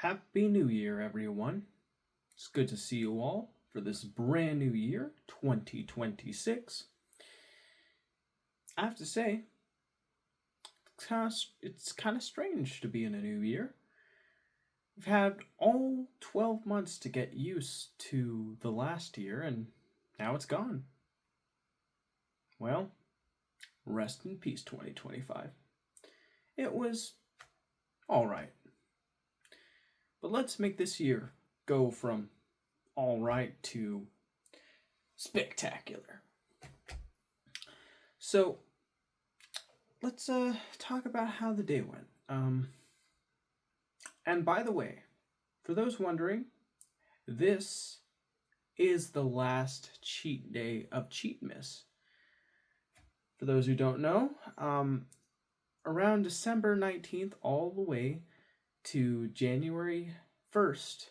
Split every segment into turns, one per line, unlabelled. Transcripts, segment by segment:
Happy New Year, everyone. It's good to see you all for this brand new year, 2026. I have to say, it's kind of strange to be in a new year. We've had all 12 months to get used to the last year, and now it's gone. Well, rest in peace, 2025. It was alright. But let's make this year go from alright to spectacular. So, let's talk about how the day went. And by the way, for those wondering, this is the last cheat day of Cheatmas. For those who don't know, around December 19th all the way to January 1st,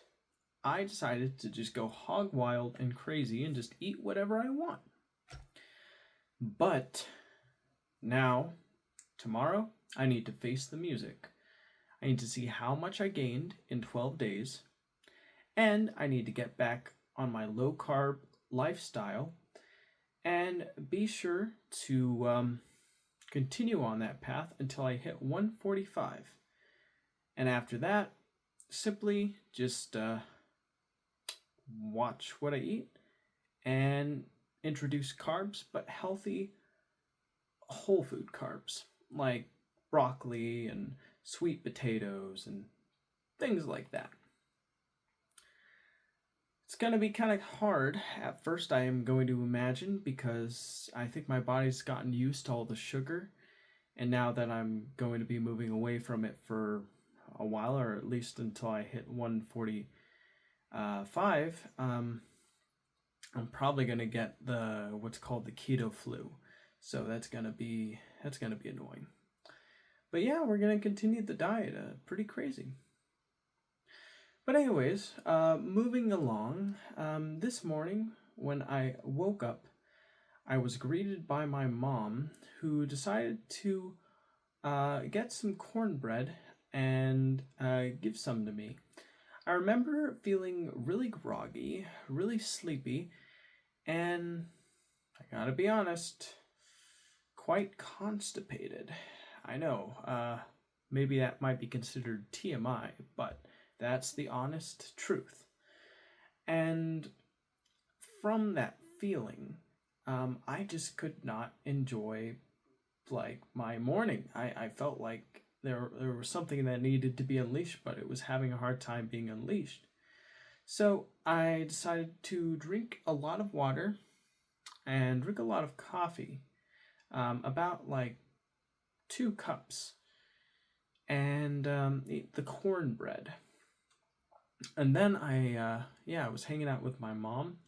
I decided to just go hog wild and crazy and just eat whatever I want. But now, tomorrow, I need to face the music. I need to see how much I gained in 12 days, and I need to get back on my low carb lifestyle and be sure to continue on that path until I hit 145. And after that, simply just watch what I eat and introduce carbs, but healthy whole food carbs like broccoli and sweet potatoes and things like that. It's going to be kind of hard at first, I am going to imagine, because I think my body's gotten used to all the sugar, and now that I'm going to be moving away from it for a while, or at least until I hit 145, I'm probably gonna get what's called the keto flu. So that's gonna be annoying. But yeah, we're gonna continue the diet. Pretty crazy. But anyways, moving along. This morning when I woke up, I was greeted by my mom, who decided to get some cornbread and give some to me. I remember feeling really groggy, really sleepy, and I gotta be honest, quite constipated. I know, maybe that might be considered TMI, but that's the honest truth. And from that feeling, I just could not enjoy like my morning. I felt like there was something that needed to be unleashed, but it was having a hard time being unleashed. So I decided to drink a lot of water and drink a lot of coffee, about like 2 cups, and eat the cornbread. And then I was hanging out with my mom,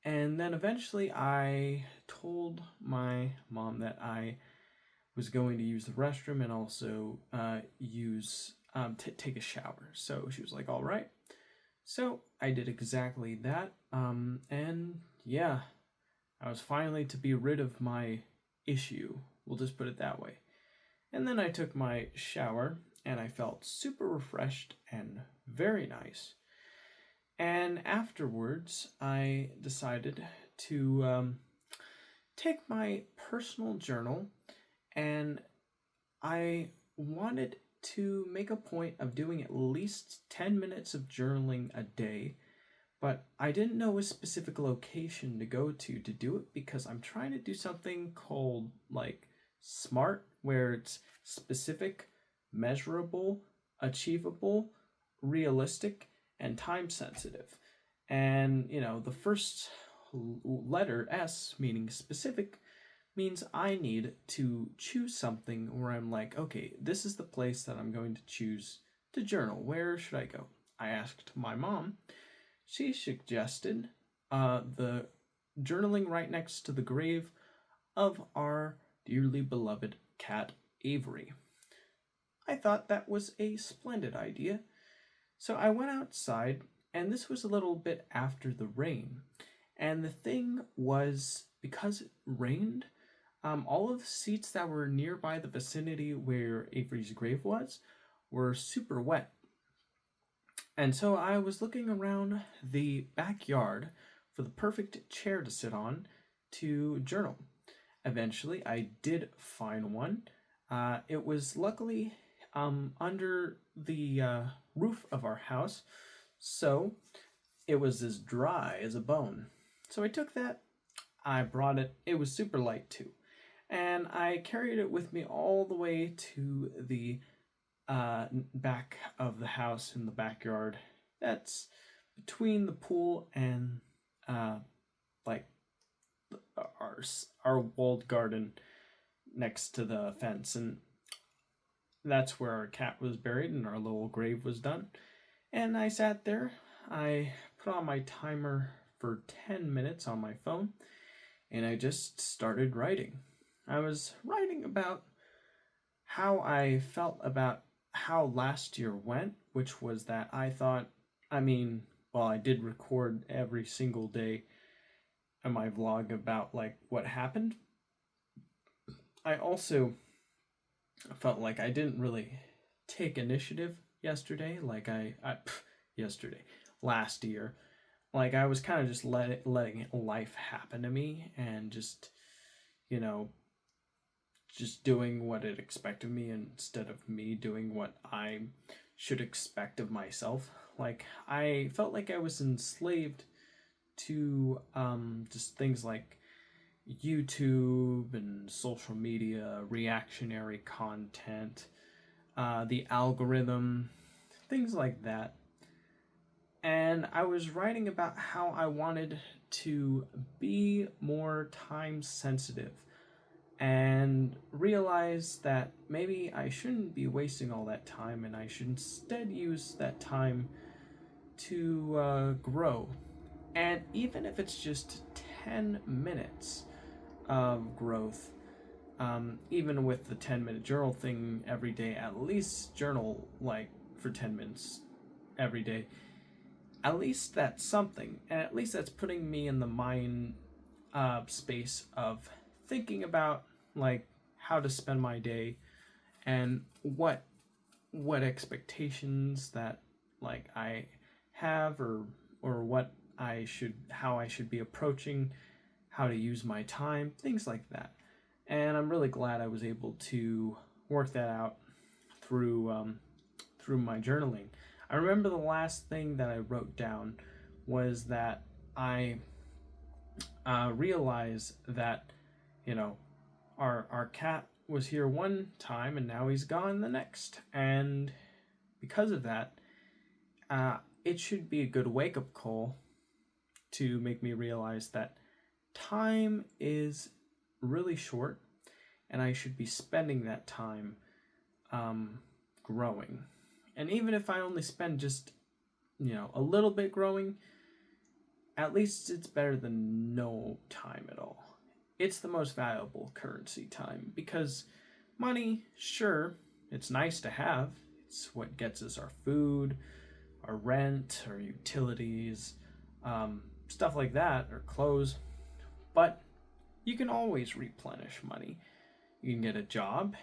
and then eventually I told my mom that I was going to use the restroom and also take a shower. So she was like, "All right." So I did exactly that, and yeah, I was finally to be rid of my issue. We'll just put it that way. And then I took my shower, and I felt super refreshed and very nice. And afterwards, I decided to take my personal journal, and I wanted to make a point of doing at least 10 minutes of journaling a day, but I didn't know a specific location to go to do it, because I'm trying to do something called like SMART, where it's specific, measurable, achievable, realistic, and time sensitive. And the first letter, S, meaning specific, means I need to choose something where I'm like, okay, this is the place that I'm going to choose to journal. Where should I go? I asked my mom. She suggested the journaling right next to the grave of our dearly beloved cat, Avery. I thought that was a splendid idea. So I went outside, and this was a little bit after the rain. And the thing was, because it rained, all of the seats that were nearby the vicinity where Avery's grave was were super wet. And so I was looking around the backyard for the perfect chair to sit on to journal. Eventually, I did find one. It was luckily under the roof of our house, so it was as dry as a bone. So I took that, I brought it, it was super light too, and I carried it with me all the way to the back of the house in the backyard. That's between the pool and like our our walled garden next to the fence, and that's where our cat was buried and our little grave was done. And I sat there. I put on my timer for 10 minutes on my phone, and I just started writing. I was writing about how I felt about how last year went, which was that I thought, well, I did record every single day in my vlog about like what happened. I also felt like I didn't really take initiative yesterday, last year. Like I was kind of just letting life happen to me and just, you know, just doing what it expected me instead of me doing what I should expect of myself. Like I felt like I was enslaved to just things like YouTube and social media, reactionary content, the algorithm, things like that. And I was writing about how I wanted to be more time sensitive and realize that maybe I shouldn't be wasting all that time and I should instead use that time to grow. And even if it's just 10 minutes of growth, even with the 10-minute journal thing every day, at least journal like for 10 minutes every day. At least that's something, and at least that's putting me in the mind space of thinking about like how to spend my day and what expectations that like I have or what how I should be approaching how to use my time, things like that. And I'm really glad I was able to work that out through my journaling. I remember the last thing that I wrote down was that I realized that, you know, our cat was here one time and now he's gone the next. And because of that, it should be a good wake-up call to make me realize that time is really short and I should be spending that time growing. And even if I only spend just, a little bit growing, at least it's better than no time at all. It's the most valuable currency, time, because money, sure, it's nice to have. It's what gets us our food, our rent, our utilities, stuff like that, or clothes. But you can always replenish money. You can get a job,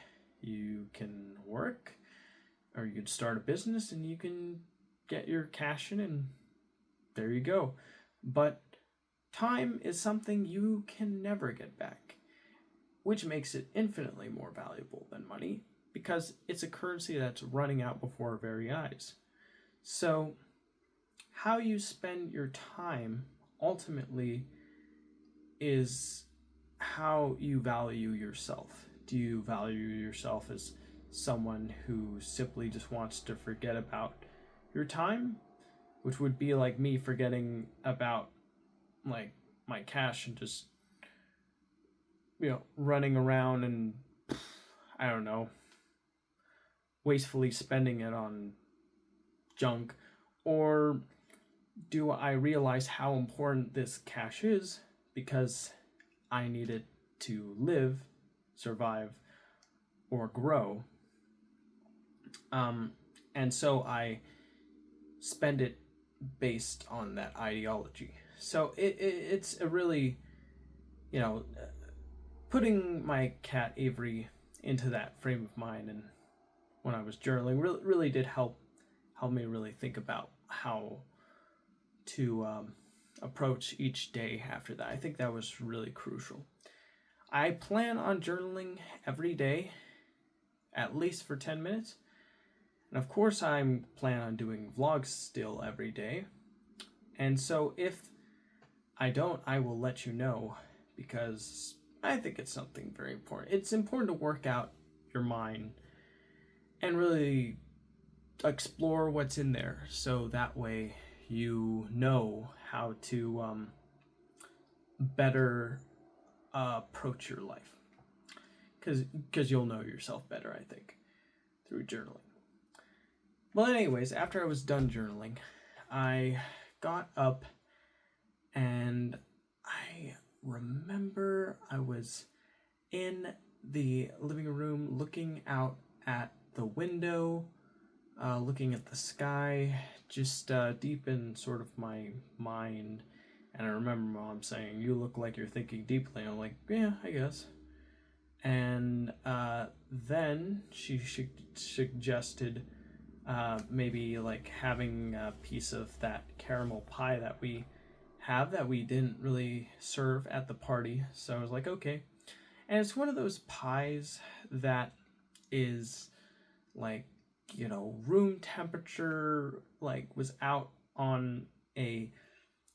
you can work, or you can start a business and you can get your cash in and there you go. But time is something you can never get back, which makes it infinitely more valuable than money because it's a currency that's running out before our very eyes. So how you spend your time ultimately is how you value yourself. Do you value yourself as someone who simply just wants to forget about your time, which would be like me forgetting about like my cash and just running around and I don't know, wastefully spending it on junk? Or do I realize how important this cash is because I need it to live, survive, or grow? And so I spend it based on that ideology. So it's a really, putting my cat Avery into that frame of mind, and when I was journaling really did help helped me really think about how to approach each day after that. I think that was really crucial. I plan on journaling every day, at least for 10 minutes. And of course, I'm plan on doing vlogs still every day. And so if I don't, I will let you know, because I think it's something very important. It's important to work out your mind and really explore what's in there, so that way you know how to better approach your life, because you'll know yourself better, I think, through journaling. Well, anyways, after I was done journaling, I got up, and I remember I was in the living room looking out at the window, looking at the sky, just deep in sort of my mind. And I remember Mom saying, "You look like you're thinking deeply." I'm like, "Yeah, I guess." And then she suggested maybe like having a piece of that caramel pie that we have that we didn't really serve at the party. So I was like, okay. And it's one of those pies that is like, room temperature, like was out on a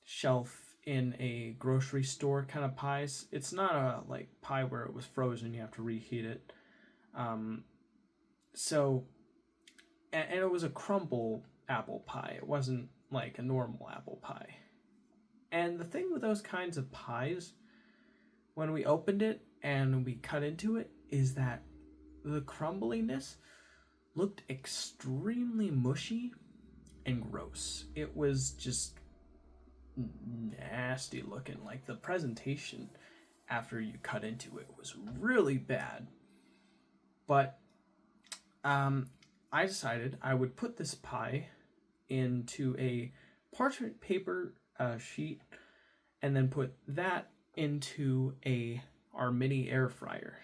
shelf in a grocery store kind of pies. It's not a like pie where it was frozen, you have to reheat it. So and it was a crumble apple pie. It wasn't like a normal apple pie. And the thing with those kinds of pies, when we opened it and we cut into it, is that the crumbliness looked extremely mushy and gross. It was just nasty looking. Like the presentation after you cut into it was really bad. But I decided I would put this pie into a parchment paper sheet, and then put that into our mini air fryer,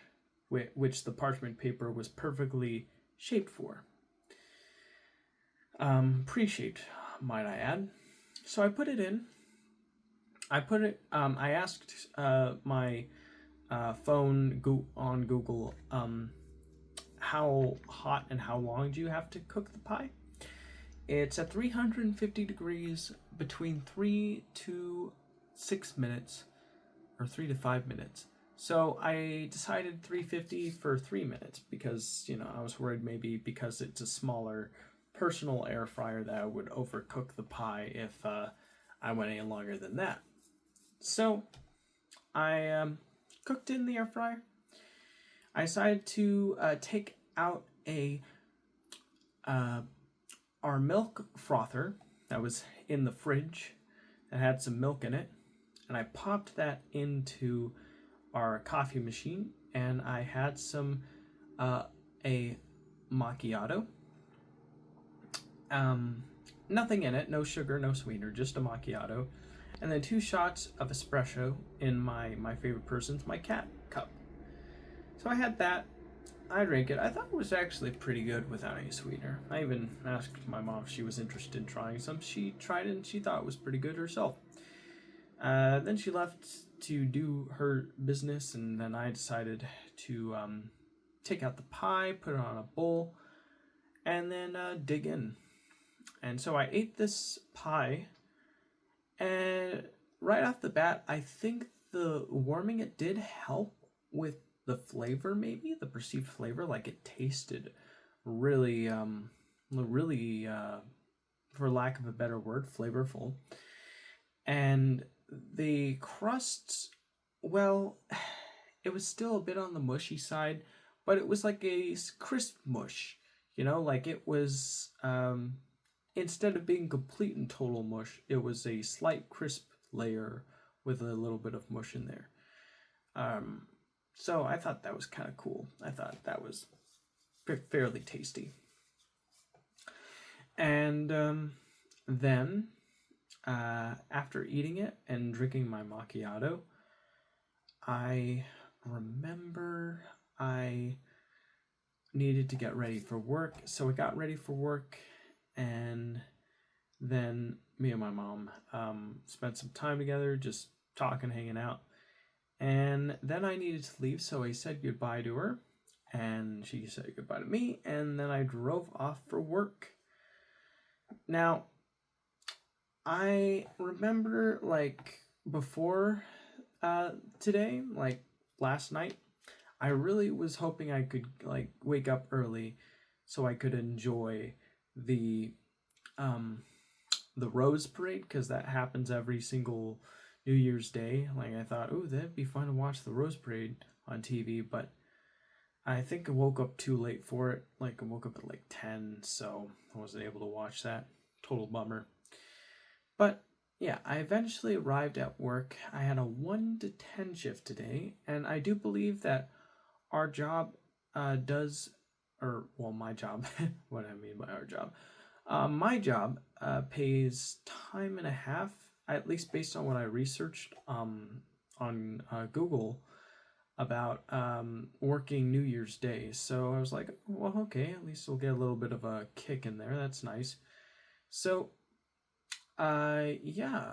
which the parchment paper was perfectly shaped for. Pre-shaped, might I add. So I put it in. I asked my phone on Google, how hot and how long do you have to cook the pie? It's at 350 degrees between 3 to 6 minutes, or 3 to 5 minutes. So I decided 350 for 3 minutes because, I was worried maybe because it's a smaller personal air fryer that I would overcook the pie if I went any longer than that. So I cooked in the air fryer. I decided to take out our milk frother that was in the fridge that had some milk in it, and I popped that into our coffee machine, and I had some a macchiato. Nothing in it, no sugar, no sweetener, just a macchiato, and then 2 shots of espresso in my favorite person's, my cat, cup. So I had that. I drank it. I thought it was actually pretty good without any sweetener. I even asked my mom if she was interested in trying some. She tried it and she thought it was pretty good herself. Then she left to do her business, and then I decided to take out the pie, put it on a bowl, and then dig in. And so I ate this pie, and right off the bat, I think the warming it did help with the flavor, maybe the perceived flavor. Like it tasted really, for lack of a better word, flavorful. And the crusts, well, it was still a bit on the mushy side, but it was like a crisp mush, like it was, instead of being complete and total mush, it was a slight crisp layer with a little bit of mush in there. So I thought that was kind of cool. I thought that was fairly tasty. And then, after eating it and drinking my macchiato, I remember I needed to get ready for work. So I got ready for work, and then me and my mom spent some time together, just talking, hanging out. And then I needed to leave, so I said goodbye to her, and she said goodbye to me, and then I drove off for work. Now, I remember, like, before today, like last night, I really was hoping I could, like, wake up early so I could enjoy the um, the Rose Parade, because that happens every single New Year's Day. Like, I thought, oh, that'd be fun to watch the Rose Parade on TV, but I think I woke up too late for it. Like, I woke up at like 10, so I wasn't able to watch that. Total bummer. But yeah, I eventually arrived at work. I had a 1 to 10 shift today, and I do believe that our job my job, what I mean by our job, my job pays time and a half, at least based on what I researched on Google about working New Year's Day. So I was like, well, okay, at least we'll get a little bit of a kick in there. That's nice. So, yeah,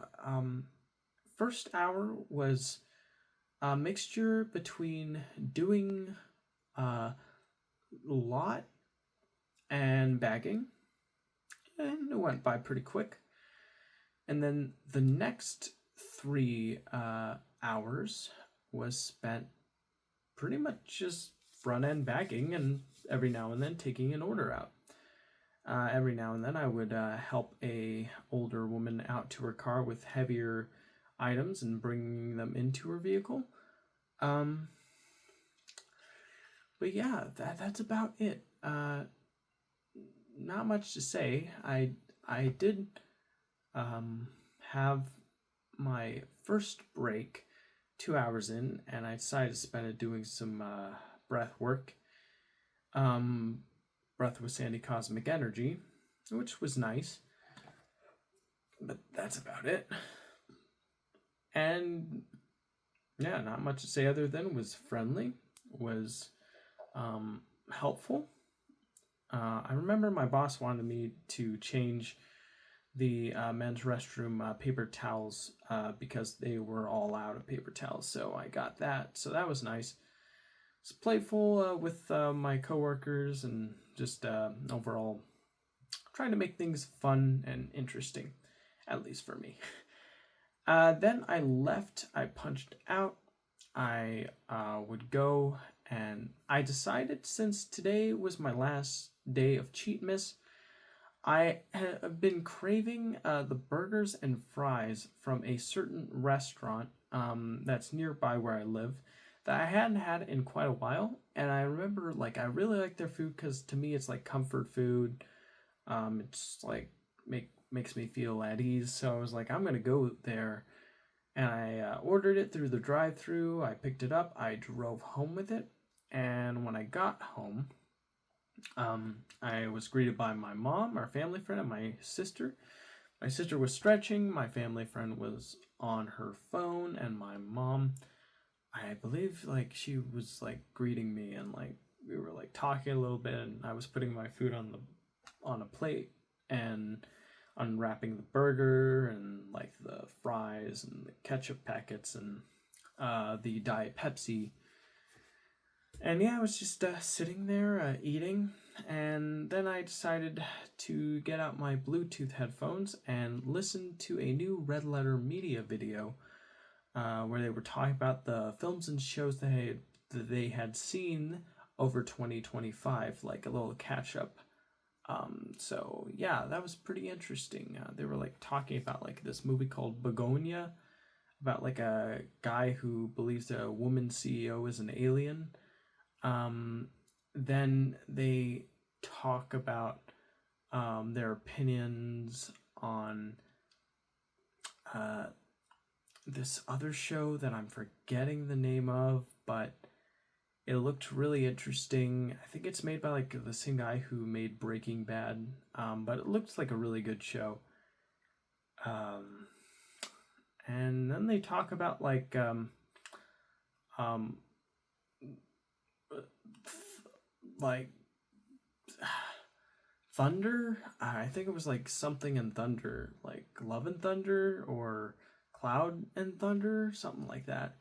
first hour was a mixture between doing lot and bagging, and it went by pretty quick. And then the next 3 hours was spent pretty much just front end bagging, and every now and then taking an order out. Every now and then I would help a older woman out to her car with heavier items and bringing them into her vehicle. But yeah, that's about it. Not much to say. I did have my first break 2 hours in, and I decided to spend it doing some breath work. Breath with Sandy Cosmic Energy, which was nice. But that's about it. And yeah, not much to say other than was friendly, was helpful. I remember my boss wanted me to change the men's restroom paper towels because they were all out of paper towels, so I got that. So that was nice. It's playful with my coworkers and just overall trying to make things fun and interesting, at least for me. Then I left. I punched out. I would go, and I decided, since today was my last day of Cheatmas, I have been craving the burgers and fries from a certain restaurant that's nearby where I live that I hadn't had in quite a while. And I remember, like, I really like their food because to me it's like comfort food. It's like makes me feel at ease. So I was like, I'm gonna go there, and I ordered it through the drive-through. I picked it up. I drove home with it, and when I got home, I was greeted by my mom, our family friend, and my sister. My sister was stretching. My family friend was on her phone, and my mom, I believe, like, she was like greeting me, and like we were like talking a little bit, and I was putting my food on a plate and unwrapping the burger and like the fries and the ketchup packets and the Diet Pepsi. And yeah, I was just sitting there eating, and then I decided to get out my Bluetooth headphones and listen to a new Red Letter Media video where they were talking about the films and shows that they had seen over 2025, like a little catch up. So yeah, that was pretty interesting. They were like talking about like this movie called Begonia, about like a guy who believes that a woman CEO is an alien. Then they talk about their opinions on this other show that I'm forgetting the name of, but it looked really interesting. I think it's made by like the same guy who made Breaking Bad, but it looks like a really good show. And then they talk about like like Thunder. I think it was like something in Thunder, like Love and Thunder or Cloud and Thunder, something like that.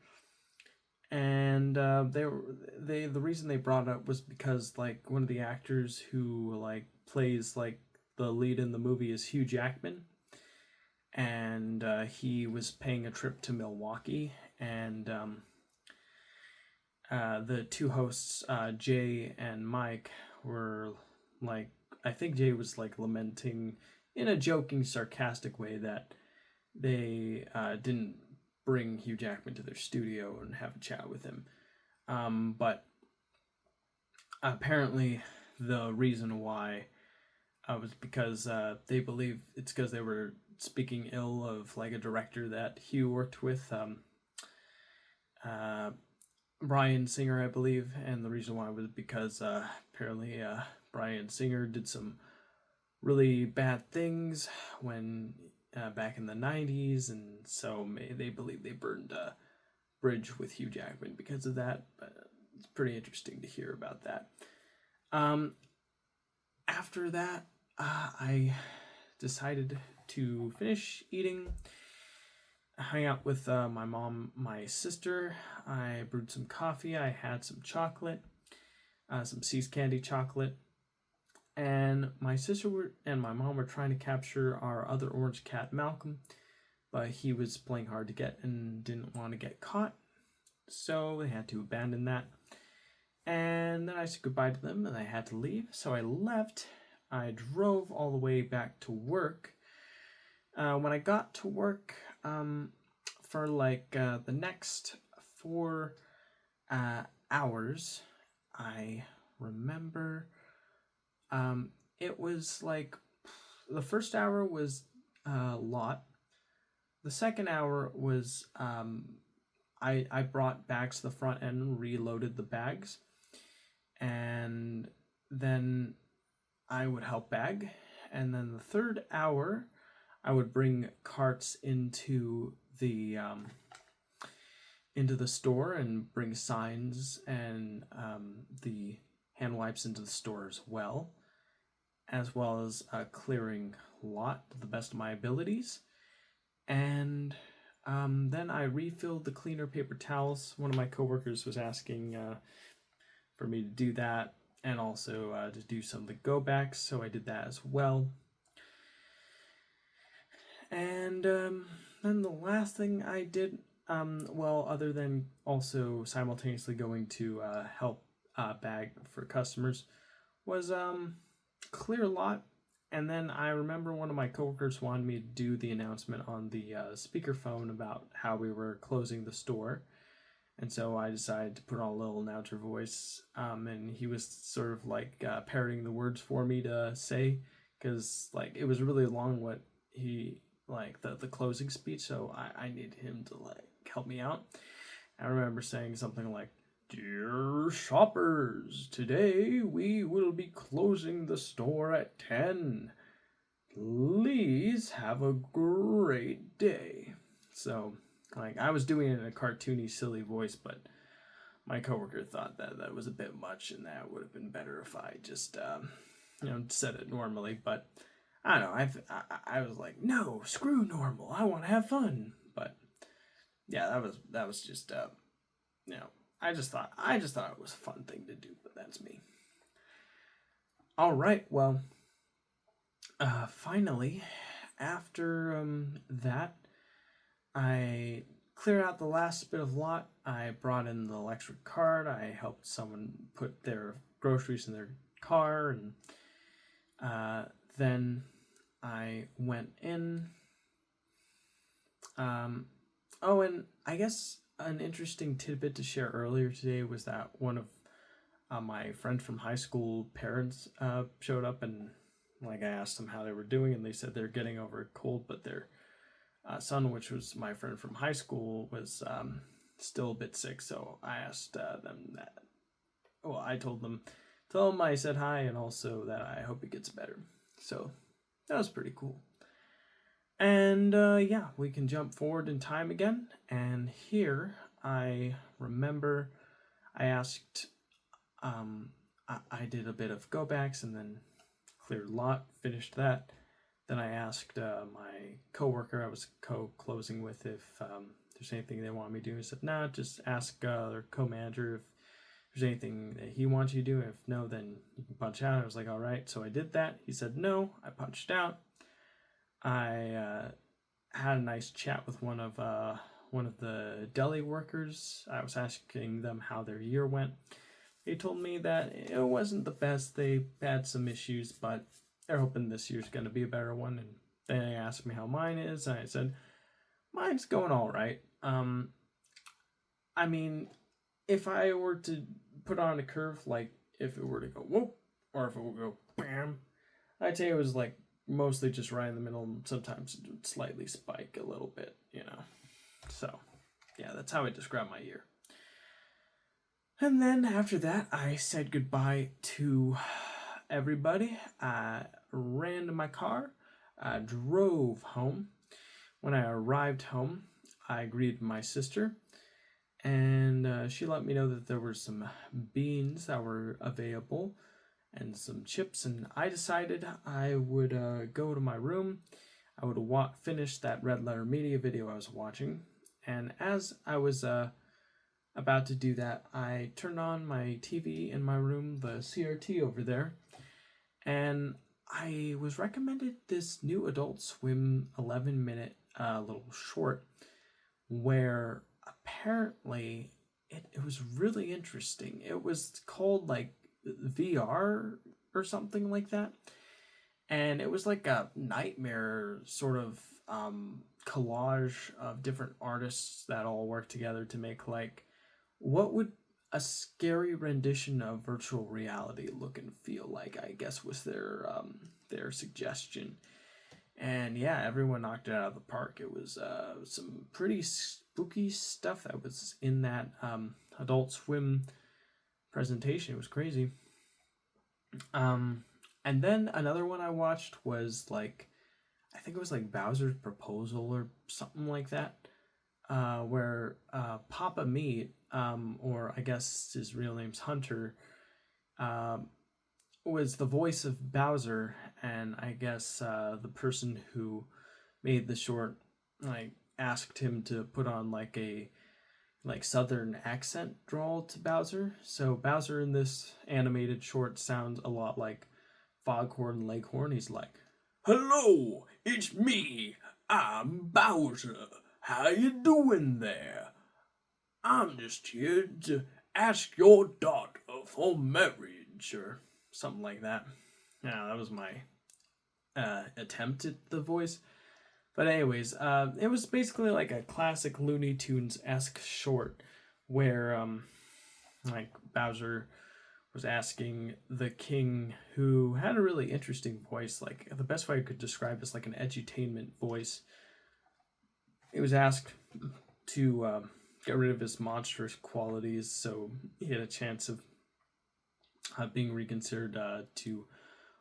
And the reason they brought it up was because like one of the actors who like plays like the lead in the movie is Hugh Jackman, and he was paying a trip to Milwaukee, and the two hosts, Jay and Mike, were like, I think Jay was like lamenting in a joking, sarcastic way that they didn't bring Hugh Jackman to their studio and have a chat with him. But apparently, the reason why was because they believe it's because they were speaking ill of like a director that Hugh worked with, Bryan Singer, I believe, and the reason why was because apparently Bryan Singer did some really bad things when back in the 90s, and so they believe they burned a bridge with Hugh Jackman because of that. But it's pretty interesting to hear about that. After that, I decided to finish eating, hang out with my mom, my sister. I brewed some coffee. I had some chocolate, some See's Candy chocolate. And my sister and my mom were trying to capture our other orange cat, Malcolm, but he was playing hard to get and didn't want to get caught. So they had to abandon that. And then I said goodbye to them and I had to leave. So I left. I drove all the way back to work. When I got to work, for like the next 4 hours, I remember it was like the first hour was a lot. The second hour was I brought bags to the front and reloaded the bags, and then I would help bag, and then the third hour I would bring carts into the store and bring signs and the hand wipes into the store as well as clearing lot to the best of my abilities. And then I refilled the cleaner paper towels. One of my coworkers was asking for me to do that, and also to do some of the go backs, so I did that as well. And then the last thing I did, other than also simultaneously going to help bag for customers, was clear a lot. And then I remember one of my coworkers wanted me to do the announcement on the speakerphone about how we were closing the store. And so I decided to put on a little announcer voice, and he was sort of like parroting the words for me to say, because like it was really long what he like the closing speech, so I needed him to like help me out. I remember saying something like, "Dear shoppers, today we will be closing the store at 10. Please have a great day." So, like, I was doing it in a cartoony, silly voice, but my coworker thought that was a bit much, and that would have been better if I just, said it normally. But I don't know. I was like, no, screw normal. I want to have fun. But yeah, that was just, I just thought it was a fun thing to do. But that's me. All right. Well, finally, after that, I cleared out the last bit of lot. I brought in the electric cart. I helped someone put their groceries in their car, and then I went in. And I guess an interesting tidbit to share earlier today was that one of my friend from high school parents showed up, and like I asked them how they were doing, and they said they're getting over a cold, but their son, which was my friend from high school, was still a bit sick. So I asked them that. Well, I told them, tell him I said hi, and also that I hope he gets better. So that was pretty cool. And yeah, we can jump forward in time again. And here I remember I asked, I did a bit of go backs and then cleared a lot, finished that. Then I asked my coworker I was co-closing with if there's anything they want me to do. He said, "Nah, just ask their co-manager if there's anything that he wants you to do. If no, then you can punch out." I was like, "All right." So I did that. He said no. I punched out. I had a nice chat with one of the deli workers. I was asking them how their year went. They told me that it wasn't the best. They had some issues, but they're hoping this year's going to be a better one. And then they asked me how mine is, and I said, mine's going all right. I mean, if I were to put on a curve, like if it were to go whoop, or if it would go bam, I'd say it was like mostly just right in the middle. Sometimes it would slightly spike a little bit, So, yeah, that's how I describe my year. And then after that, I said goodbye to everybody. I ran to my car. I drove home. When I arrived home, I greeted my sister, and she let me know that there were some beans that were available and some chips, and I decided I would go to my room. I would finish that Red Letter Media video I was watching, and as I was about to do that, I turned on my TV in my room, the CRT over there, and I was recommended this new Adult Swim 11-minute little short where apparently it was really interesting. It was called like VR or something like that, and it was like a nightmare sort of collage of different artists that all work together to make like what would a scary rendition of virtual reality look and feel like, I guess, was their suggestion. And yeah, everyone knocked it out of the park. It was some pretty spooky stuff that was in that Adult Swim presentation. It was crazy. And then another one I watched was like, I think it was like Bowser's Proposal or something like that, where Papa Meat, or I guess his real name's Hunter, was the voice of Bowser, and I guess the person who made the short like asked him to put on like a southern accent drawl to Bowser. So Bowser in this animated short sounds a lot like Foghorn Leghorn. He's like, "Hello, it's me. I'm Bowser. How you doing there? I'm just here to ask your daughter for marriage," or something like that. Yeah, that was my attempt at the voice. But anyways, it was basically like a classic Looney Tunes-esque short where like Bowser was asking the king, who had a really interesting voice, like the best way I could describe is like an edutainment voice. He was asked to get rid of his monstrous qualities, so he had a chance of being reconsidered to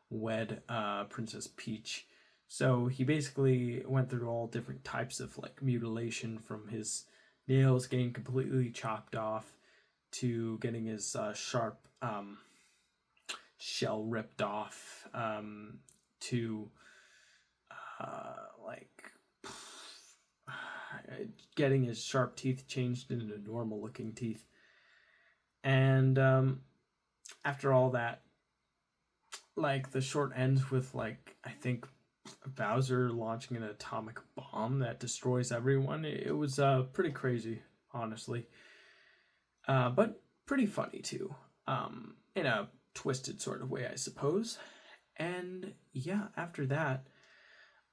wed Princess Peach. So he basically went through all different types of like mutilation, from his nails getting completely chopped off to getting his sharp shell ripped off, to like getting his sharp teeth changed into normal looking teeth. And after all that, like the short ends with like, I think, Bowser launching an atomic bomb that destroys everyone. It was pretty crazy, honestly, but pretty funny too, in a twisted sort of way, I suppose. And yeah, after that,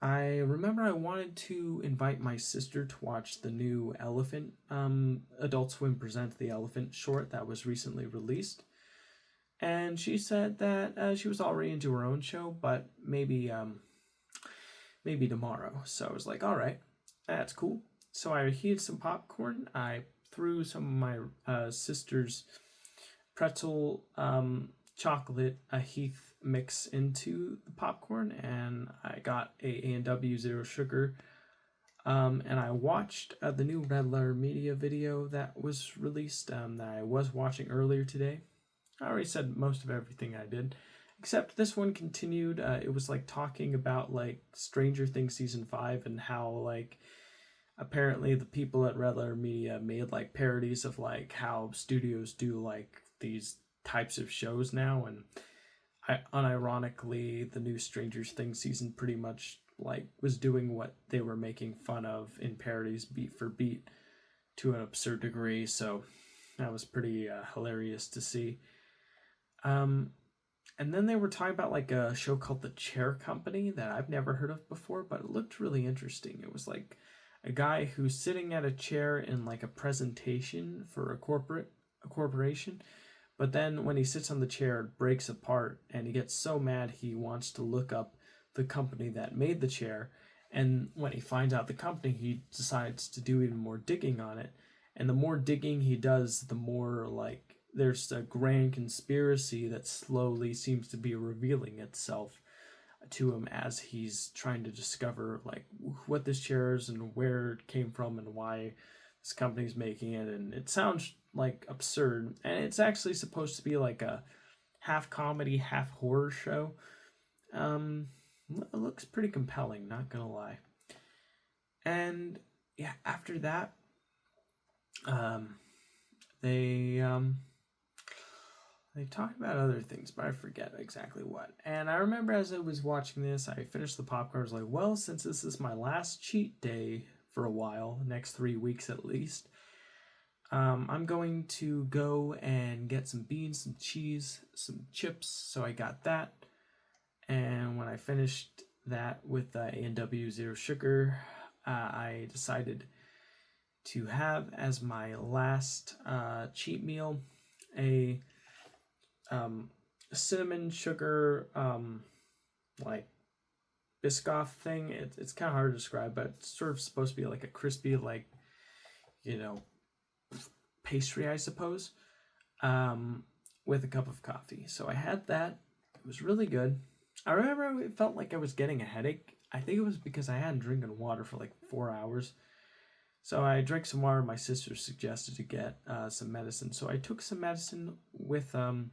I remember I wanted to invite my sister to watch the new Elephant, Adult Swim Presents the Elephant short that was recently released. And she said that she was already into her own show, but maybe tomorrow. So I was like, all right, that's cool. So I heated some popcorn. I threw some of my sister's pretzel chocolate Heath mix into the popcorn, and I got A&W Zero Sugar. And I watched the new Red Letter Media video that was released, that I was watching earlier today. I already said most of everything I did. Except this one continued. It was like talking about like Stranger Things season 5 and how like apparently the people at Red Letter Media made like parodies of like how studios do like these types of shows now, and unironically the new Stranger Things season pretty much like was doing what they were making fun of in parodies beat for beat to an absurd degree. So that was pretty hilarious to see. And then they were talking about like a show called The Chair Company that I've never heard of before, but it looked really interesting. It was like a guy who's sitting at a chair in like a presentation for a corporation, but then when he sits on the chair, it breaks apart, and he gets so mad he wants to look up the company that made the chair. And when he finds out the company, he decides to do even more digging on it. And the more digging he does, the more like there's a grand conspiracy that slowly seems to be revealing itself to him as he's trying to discover like what this chair is and where it came from and why this company's making it. And it sounds like absurd, and it's actually supposed to be like a half comedy, half horror show. It looks pretty compelling, not gonna lie. And yeah, after that, they talked about other things, but I forget exactly what. And I remember as I was watching this, I finished the popcorn. I was like, well, since this is my last cheat day for a while, next 3 weeks at least, I'm going to go and get some beans, some cheese, some chips. So I got that. And when I finished that with A&W Zero Sugar, I decided to have as my last cheat meal a cinnamon sugar like Biscoff thing. It's kind of hard to describe, but it's sort of supposed to be like a crispy, like, pastry, I suppose, with a cup of coffee. So I had that. It was really good. I remember it felt like I was getting a headache. I think it was because I hadn't drinking water for like 4 hours. So I drank some water. My sister suggested to get some medicine. So I took some medicine with the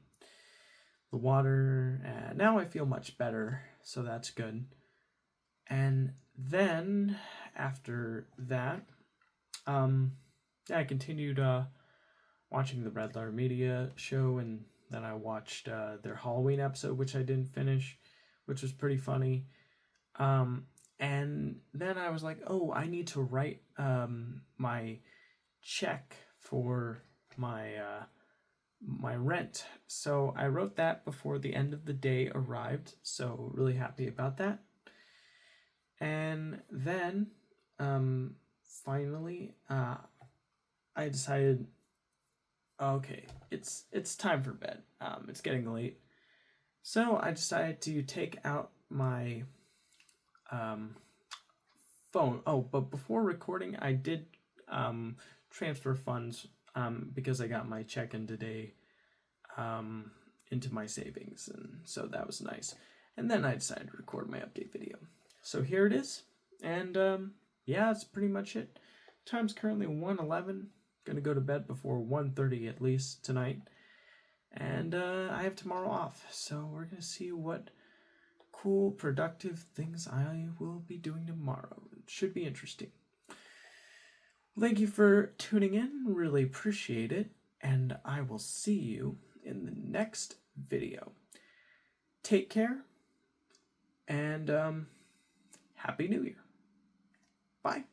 water, and now I feel much better. So that's good. And then after that, I continued watching the Red Letter Media show, and then I watched their Halloween episode, which I didn't finish, which was pretty funny. And then I was like, oh, I need to write my check for my my rent. So I wrote that before the end of the day arrived. So really happy about that. And then finally I decided, okay, it's time for bed. It's getting late. So I decided to take out my phone. Oh, but before recording, I did transfer funds because I got my check-in today into my savings, and so that was nice. And then I decided to record my update video. So here it is, and yeah, that's pretty much it. Time's currently 1:11. Gonna go to bed before 1:30 at least tonight, and I have tomorrow off, so we're gonna see what cool, productive things I will be doing tomorrow. It should be interesting. Thank you for tuning in. Really appreciate it. And I will see you in the next video. Take care. And Happy New Year. Bye.